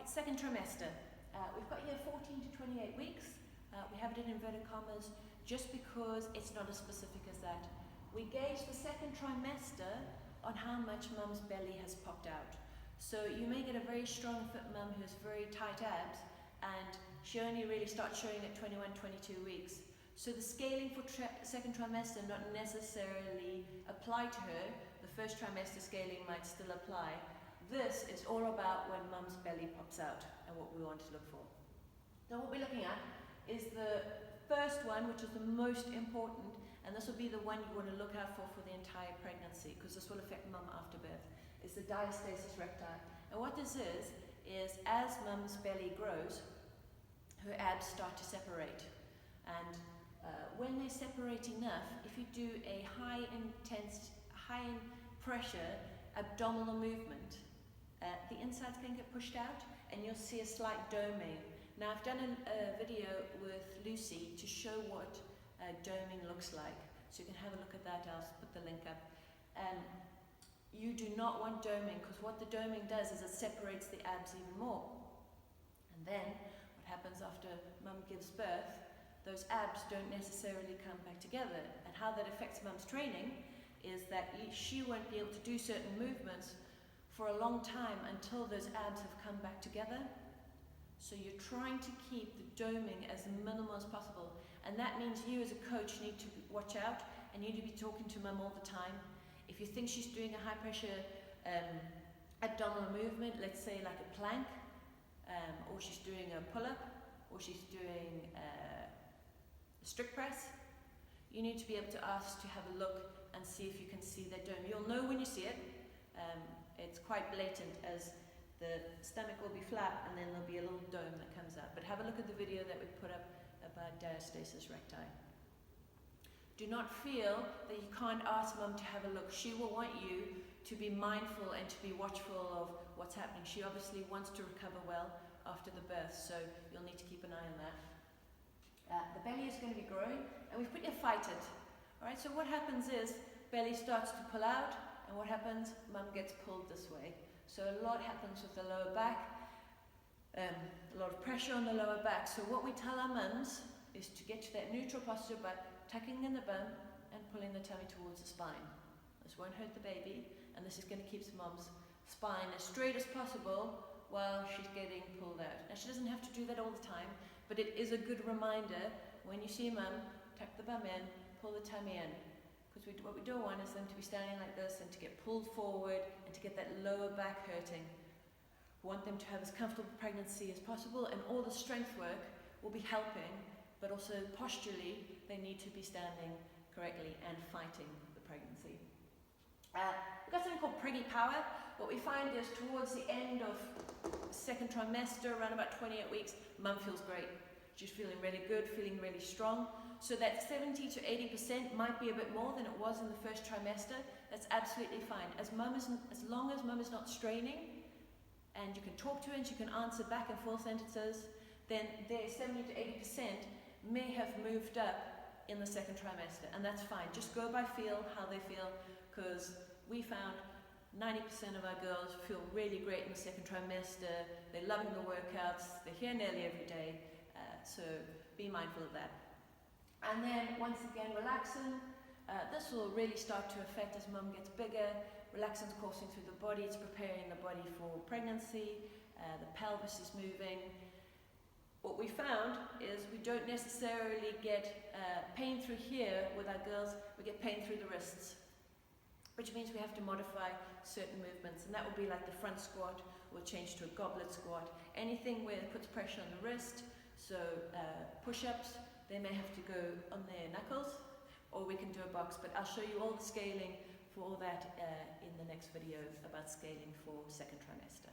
Right, second trimester. We've got here 14 to 28 weeks. We have it in inverted commas just because it's not as specific as that. We gauge the second trimester on how much mum's belly has popped out. So you may get a very strong fit mum who has very tight abs, and she only really starts showing at 21, 22 weeks. So the scaling for second trimester not necessarily apply to her. The first trimester scaling might still apply. This is all about when mum's belly pops out and what we want to look for. Now what we're looking at is the first one, which is the most important, and this will be the one you want to look out for the entire pregnancy, because this will affect mum after birth. It's the diastasis recti. And what this is as mum's belly grows, her abs start to separate. And when they separate enough, if you do a high pressure abdominal movement, the insides can get pushed out and you'll see a slight doming. Now I've done a video with Lucy to show what doming looks like. So you can have a look at that. I'll put the link up. You do not want doming, because what the doming does is it separates the abs even more. And then what happens after mum gives birth, those abs don't necessarily come back together. And how that affects mum's training is that she won't be able to do certain movements for a long time until those abs have come back together. So you're trying to keep the doming as minimal as possible. And that means you as a coach need to watch out and you need to be talking to mum all the time. If you think she's doing a high pressure abdominal movement, let's say like a plank, or she's doing a pull-up, or she's doing a strict press, you need to be able to ask to have a look and see if you can see that dome. You'll know when you see it. It's quite blatant, as the stomach will be flat and then there'll be a little dome that comes out. But have a look at the video that we put up about diastasis recti. Do not feel that you can't ask mum to have a look. She will want you to be mindful and to be watchful of what's happening. She obviously wants to recover well after the birth, so you'll need to keep an eye on that. The belly is going to be growing, and we've put you fight it. Alright, so what happens is belly starts to pull out, and what happens? Mum gets pulled this way. So a lot happens with the lower back, a lot of pressure on the lower back. So what we tell our mums is to get to that neutral posture by tucking in the bum and pulling the tummy towards the spine. This won't hurt the baby, and this is going to keep mum's spine as straight as possible while she's getting pulled out. Now she doesn't have to do that all the time, but it is a good reminder when you see mum, tuck the bum in, pull the tummy in. Because what we don't want is them to be standing like this and to get pulled forward and to get that lower back hurting. We want them to have as comfortable pregnancy as possible, and all the strength work will be helping, but also posturally they need to be standing correctly and fighting the pregnancy. We've got something called preggy power. What we find is towards the end of the second trimester, around about 28 weeks, mum feels great. She's feeling really good, feeling really strong. So that 70 to 80% might be a bit more than it was in the first trimester. That's absolutely fine. As long as mum is not straining, and you can talk to her and she can answer back and forth sentences, then their 70 to 80% may have moved up in the second trimester, and that's fine. Just go by feel, how they feel, because we found 90% of our girls feel really great in the second trimester. They're loving the workouts. They're here nearly every day. So be mindful of that. And then once again, relaxin. This will really start to affect as mum gets bigger. Relaxin's coursing through the body. It's preparing the body for pregnancy. The pelvis is moving. What we found is we don't necessarily get pain through here with our girls. We get pain through the wrists, which means we have to modify certain movements, and that will be like the front squat. We'll change to a goblet squat. Anything where it puts pressure on the wrist. So push-ups, they may have to go on their knuckles, or we can do a box, but I'll show you all the scaling for all that in the next video about scaling for second trimester.